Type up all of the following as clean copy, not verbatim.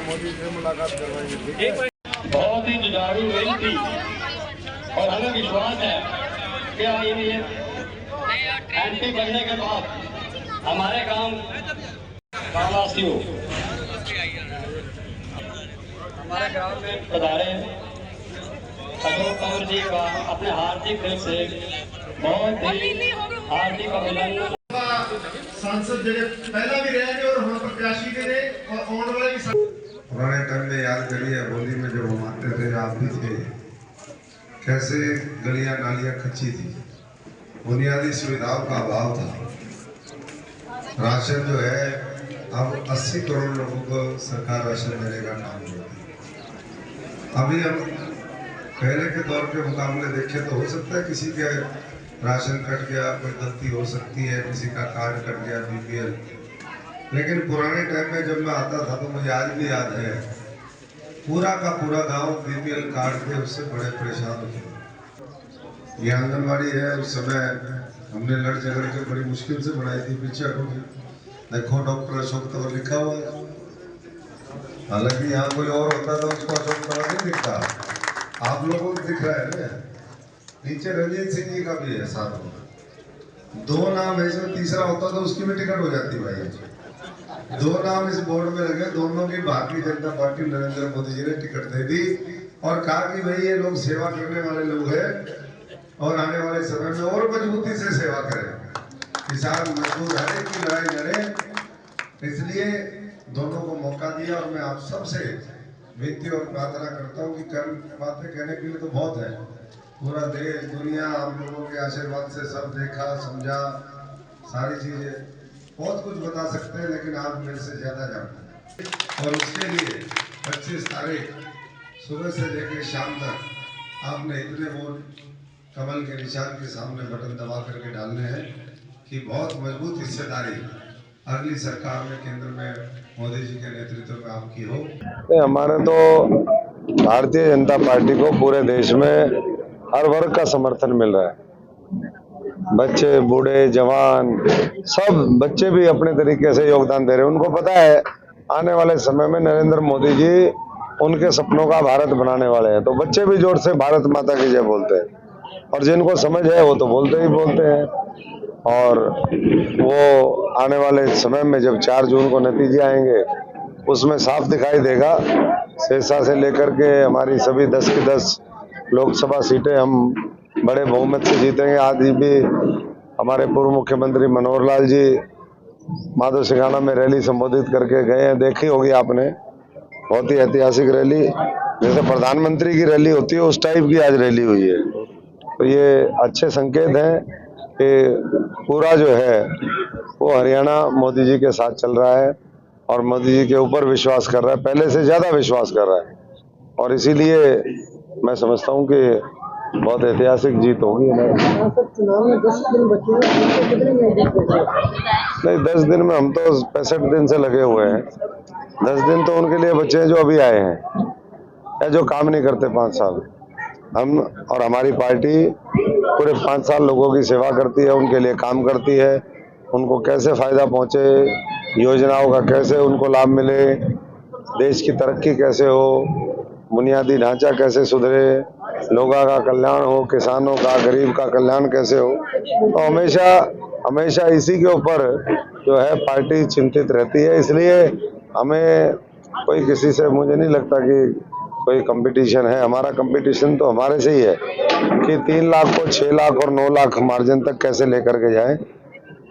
मोदी से मुलाकात करवाएंगे। बहुत ही जुझारू रही थी और हमें विश्वास है कि ये एंटी बनने के बाद हमारे काम कामवासी हो। हमारे ग्राम में पधारे अशोक कंवर जी का अपने हार्दिक दिल से बहुत ही हार्दिक अभिनंदन। सांसद जगह पहला भी रहे और हम प्रत्याशी भी रहे और आने वाले भी पुराने टाइम में याद करिए होली में जब हम आते थे आप भी थे, कैसे गलियां नालियां कच्ची थी, बुनियादी सुविधाओं का अभाव था। राशन जो है अब 80 करोड़ लोगों को सरकार राशन देने का काम करती है। अभी हम पहले के दौर के मुकाबले देखें तो हो सकता है किसी के राशन कट गया, कोई गलती हो सकती है, किसी का कार्ड कट गया बीपीएल, लेकिन पुराने टाइम में जब मैं आता था तो मुझे आज भी याद है पूरा का पूरा गांव बीपीएल कार्ड के उससे बड़े परेशान होते। ये आंगनबाड़ी है, उस समय हमने लड़ झगड़ के बड़ी मुश्किल से बनाई थी, पीछे हटोगी देखो डॉक्टर अशोक तंवर लिखा हुआ है, हालांकि यहाँ कोई और होता था उसको अशोक तंवर नहीं दिखता, आप लोगों को दिख रहा है ना। नीचे रणजीत सिंह जी का भी है साथ में, दो नाम है इसमें, तीसरा होता तो उसकी भी टिकट हो जाती भाई। दो नाम इस बोर्ड में लगे, दोनों की भारतीय जनता पार्टी नरेंद्र मोदी जी ने टिकट दे दी और कहा कि भाई ये लोग सेवा करने वाले लोग हैं और आने वाले समय में और मजबूती से सेवा करें, किसान मजदूर हर एक की लड़ाई लड़े, इसलिए दोनों को मौका दिया। और मैं आप सबसे विनती और प्रार्थना करता हूँ कि बातें कहने के लिए तो बहुत है, पूरा देश दुनिया आप लोगों के आशीर्वाद से सब देखा समझा, सारी चीजें बहुत कुछ बता सकते हैं, लेकिन आप मेरे से ज्यादा जानते हैं। और उसके लिए 25 तारीख सुबह से लेकर शाम तक आपने इतने वोट कमल के निशान के सामने बटन दबा करके डालने हैं कि बहुत मजबूत हिस्सेदारी अगली सरकार में केंद्र में मोदी जी के नेतृत्व में आपकी हो। हमारे तो भारतीय जनता पार्टी को पूरे देश में हर वर्ग का समर्थन मिल रहा है, बच्चे बूढ़े जवान सब, बच्चे भी अपने तरीके से योगदान दे रहे हैं। उनको पता है आने वाले समय में नरेंद्र मोदी जी उनके सपनों का भारत बनाने वाले हैं, तो बच्चे भी जोर से भारत माता की जय बोलते हैं और जिनको समझ है वो तो बोलते ही बोलते हैं। और वो आने वाले समय में जब 4 जून को नतीजे आएंगे उसमें साफ दिखाई देगा, सिरसा से लेकर के हमारी सभी 10 की 10 लोकसभा सीटें हम बड़े बहुमत से जीतेंगे। आज भी हमारे पूर्व मुख्यमंत्री मनोहर लाल जी माधो सिंघाना में रैली संबोधित करके गए हैं, देखी होगी आपने, बहुत ही ऐतिहासिक रैली, जैसे प्रधानमंत्री की रैली होती है उस टाइप की आज रैली हुई है। तो ये अच्छे संकेत हैं कि पूरा जो है वो हरियाणा मोदी जी के साथ चल रहा है और मोदी जी के ऊपर विश्वास कर रहा है, पहले से ज्यादा विश्वास कर रहा है, और इसीलिए मैं समझता हूँ कि बहुत ऐतिहासिक जीत होगी। चुनाव में 10 दिन बचे हैं, कितने नहीं 10 दिन में हम तो 65 दिन से लगे हुए हैं, 10 दिन तो उनके लिए बचे हैं जो अभी आए हैं या जो काम नहीं करते 5 साल। हम और हमारी पार्टी पूरे 5 साल लोगों की सेवा करती है, उनके लिए काम करती है, उनको कैसे फायदा पहुंचे, योजनाओं का कैसे उनको लाभ मिले, देश की तरक्की कैसे हो, बुनियादी ढांचा कैसे सुधरे, लोगों का कल्याण हो, किसानों का गरीब का कल्याण कैसे हो, तो हमेशा इसी के ऊपर जो है पार्टी चिंतित रहती है। इसलिए हमें कोई किसी से, मुझे नहीं लगता कि कोई कंपटीशन है, हमारा कंपटीशन तो हमारे से ही है कि 3 लाख को 6 लाख और 9 लाख मार्जिन तक कैसे लेकर के जाएं,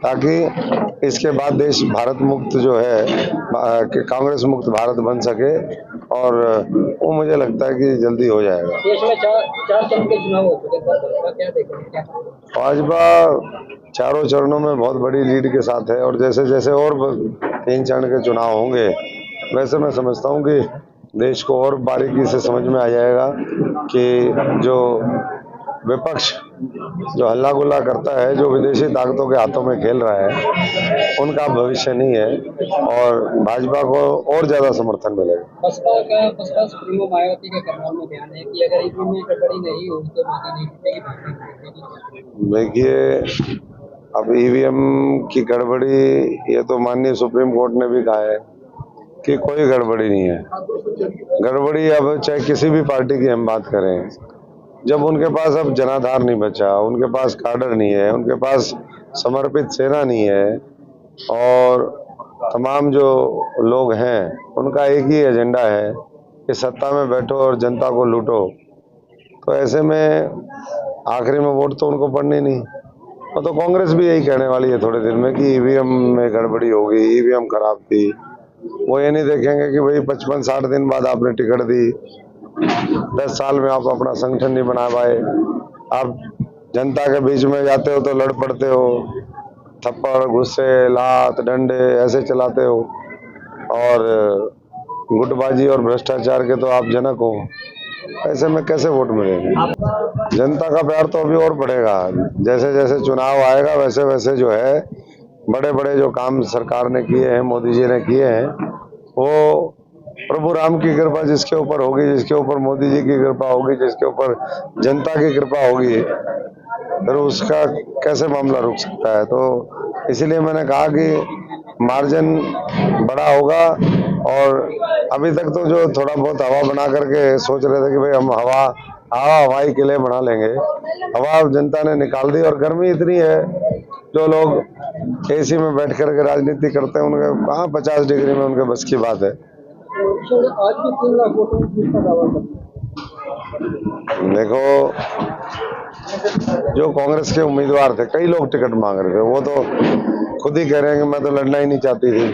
ताकि इसके बाद देश भारत मुक्त जो है कि कांग्रेस मुक्त भारत बन सके, और वो मुझे लगता है कि जल्दी हो जाएगा। देश में 4 चरण के चुनाव हो चुके हैं, क्या देखेंगे? भाजपा 4 चरणों में बहुत बड़ी लीड के साथ है और जैसे जैसे और 3 चरण के चुनाव होंगे वैसे मैं समझता हूँ कि देश को और बारीकी से समझ में आ जाएगा कि जो विपक्ष जो हल्ला गुल्ला करता है, जो विदेशी ताकतों के हाथों में खेल रहा है, उनका भविष्य नहीं है और भाजपा को और ज्यादा समर्थन मिलेगा। बसपा सुप्रीमो मायावती का करनाल में बयान है कि अगर ईवीएम में गड़बड़ी नहीं हुई तो मोदी नहीं जीतेगी। देखिए, अब ईवीएम की गड़बड़ी, ये तो माननीय सुप्रीम कोर्ट ने भी कहा है कि कोई गड़बड़ी नहीं है। गड़बड़ी अब चाहे किसी भी पार्टी की हम बात करें, जब उनके पास अब जनाधार नहीं बचा, उनके पास काडर नहीं है, उनके पास समर्पित सेना नहीं है और तमाम जो लोग हैं उनका एक ही एजेंडा है कि सत्ता में बैठो और जनता को लूटो, तो ऐसे में आखिरी में वोट तो उनको पड़नी नहीं। और तो कांग्रेस भी यही कहने वाली है थोड़े दिन में कि ईवीएम में गड़बड़ी होगी, ईवीएम खराब थी। वो ये नहीं देखेंगे कि भाई 55-60 दिन बाद आपने टिकट दी, 10 साल में आप अपना संगठन नहीं बना पाए, आप जनता के बीच में जाते हो तो लड़ पड़ते हो, थप्पड़, गुस्से, लात, डंडे ऐसे चलाते हो और गुटबाजी और भ्रष्टाचार के तो आप जनक हो। ऐसे में कैसे वोट मिलेंगे? जनता का प्यार तो अभी और बढ़ेगा। जैसे जैसे चुनाव आएगा वैसे वैसे जो है बड़े बड़े जो काम सरकार ने किए हैं, मोदी जी ने किए हैं, वो प्रभु राम की कृपा जिसके ऊपर होगी, जिसके ऊपर मोदी जी की कृपा होगी, जिसके ऊपर जनता की कृपा होगी, फिर उसका कैसे मामला रुक सकता है। तो इसीलिए मैंने कहा कि मार्जिन बड़ा होगा और अभी तक तो जो थोड़ा बहुत हवा बना करके सोच रहे थे कि भाई हम हवाई किले बना लेंगे, हवा जनता ने निकाल दी। और गर्मी इतनी है, जो लोग एसी में बैठ करके राजनीति करते हैं उनके कहाँ 50 डिग्री में उनके बस की बात है। आज भी 3 लाख वोटों का दावा करते हैं। देखो, जो कांग्रेस के उम्मीदवार थे, कई लोग टिकट मांग रहे थे, वो तो खुद ही कह रहे हैं कि मैं तो लड़ना ही नहीं चाहती थी।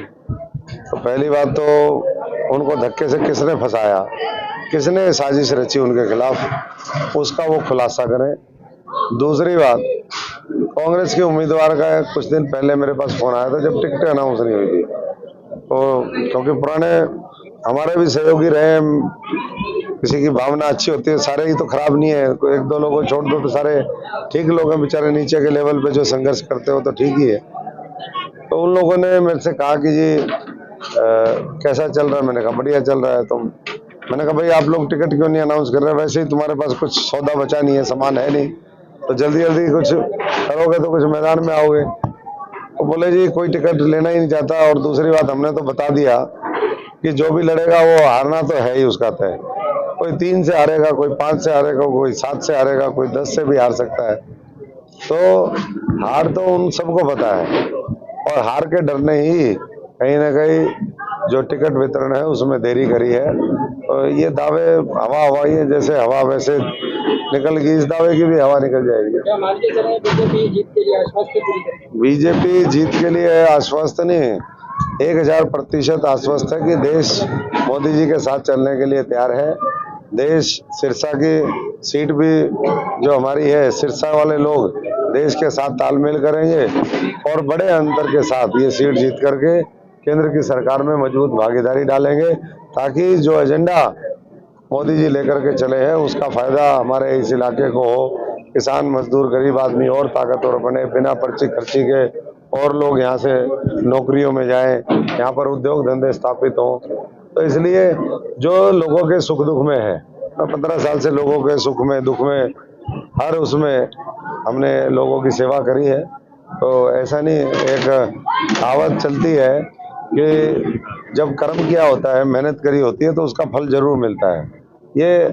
तो पहली बात तो उनको धक्के से किसने फंसाया, किसने साजिश रची उनके खिलाफ, उसका वो खुलासा करें। दूसरी बात, कांग्रेस के उम्मीदवार का कुछ दिन पहले मेरे पास फोन आया था जब टिकट अनाउंस नहीं हुई थी, तो क्योंकि पुराने हमारे भी सहयोगी रहे, किसी की भावना अच्छी होती है, सारे ही तो खराब नहीं है, एक दो लोगों को छोड़ दो तो सारे ठीक लोग हैं, बेचारे नीचे के लेवल पे जो संघर्ष करते हो तो ठीक ही है। तो उन लोगों ने मेरे से कहा कि जी कैसा चल रहा है? मैंने कहा बढ़िया चल रहा है। तो मैंने कहा भाई आप लोग टिकट क्यों नहीं अनाउंस कर रहे? वैसे ही तुम्हारे पास कुछ सौदा बचा नहीं है, सामान है नहीं, तो जल्दी जल्दी कुछ करोगे तो कुछ मैदान में आओगे। तो बोले जी कोई टिकट लेना ही नहीं चाहता, और दूसरी बात हमने तो बता दिया कि जो भी लड़ेगा वो हारना तो है ही उसका तय। कोई 3 से हारेगा, कोई 5 से हारेगा, कोई 7 से हारेगा, कोई 10 से भी हार सकता है। तो हार तो उन सबको पता है और हार के डर ने ही कहीं ना कहीं जो टिकट वितरण है उसमें देरी करी है। और ये दावे हवा हवाई है, जैसे हवा वैसे निकल गई, इस दावे की भी हवा निकल जाएगी। क्या मान के चलें बीजेपी जीत के लिए आश्वस्त है? बीजेपी जीत के लिए आश्वस्त नहीं, 1000% आश्वस्त है कि देश मोदी जी के साथ चलने के लिए तैयार है। देश सिरसा की सीट भी जो हमारी है, सिरसा वाले लोग देश के साथ तालमेल करेंगे और बड़े अंतर के साथ ये सीट जीत करके केंद्र की सरकार में मजबूत भागीदारी डालेंगे, ताकि जो एजेंडा मोदी जी लेकर के चले हैं उसका फायदा हमारे इस इलाके को हो, किसान, मजदूर, गरीब आदमी और ताकतवर बने, बिना पर्ची खर्ची के और लोग यहाँ से नौकरियों में जाएं, यहाँ पर उद्योग धंधे स्थापित हों। तो इसलिए जो लोगों के सुख दुख में है, 15 साल से लोगों के सुख में दुख में हर उसमें हमने लोगों की सेवा करी है। तो ऐसा नहीं, एक कहावत चलती है कि जब कर्म किया होता है, मेहनत करी होती है तो उसका फल जरूर मिलता है। ये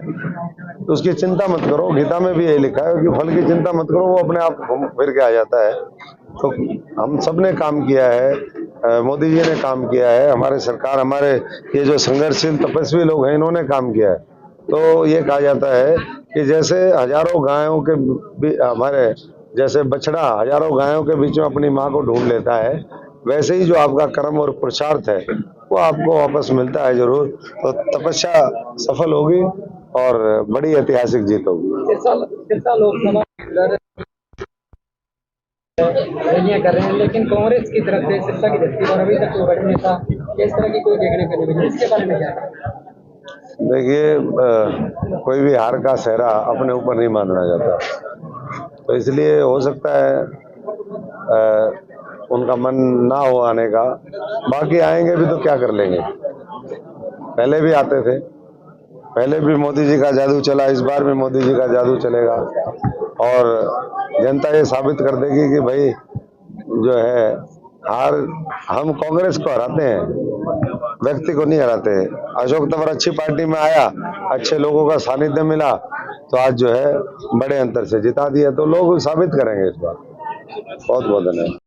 उसकी चिंता मत करो, गीता में भी यही लिखा है कि फल की चिंता मत करो, वो अपने आप घूम फिर के आ जाता है। तो हम सब ने काम किया है, मोदी जी ने काम किया है, हमारे सरकार, हमारे ये जो संघर्षशील तपस्वी लोग हैं इन्होंने काम किया है। तो ये कहा जाता है कि जैसे हजारों गायों के हमारे जैसे बछड़ा हजारों गायों के बीच में अपनी माँ को ढूंढ लेता है, वैसे ही जो आपका कर्म और पुरुषार्थ है वो आपको वापस मिलता है जरूर। तो तपस्या सफल होगी और बड़ी ऐतिहासिक जीत होगी। सिरसा लोकसभा रैलियां कर रहे हैं, लेकिन कांग्रेस की तरफ से सिरसा की धरती पर अभी तक कोई बड़े नेता इस तरह की कोई देखने को नहीं मिली, इसके बारे में क्या है? देखिए कोई भी हार का सहरा अपने ऊपर नहीं बांधना चाहता, तो इसलिए हो सकता है उनका मन ना हो आने का। बाकी आएंगे भी तो क्या कर लेंगे, पहले भी आते थे, पहले भी मोदी जी का जादू चला, इस बार भी मोदी जी का जादू चलेगा और जनता ये साबित कर देगी कि भाई जो है हार हम कांग्रेस को हराते हैं, व्यक्ति को नहीं हराते। अशोक तंवर अच्छी पार्टी में आया, अच्छे लोगों का सानिध्य मिला, तो आज जो है बड़े अंतर से जिता दिया, तो लोग साबित करेंगे इस बार। बहुत बहुत धन्यवाद।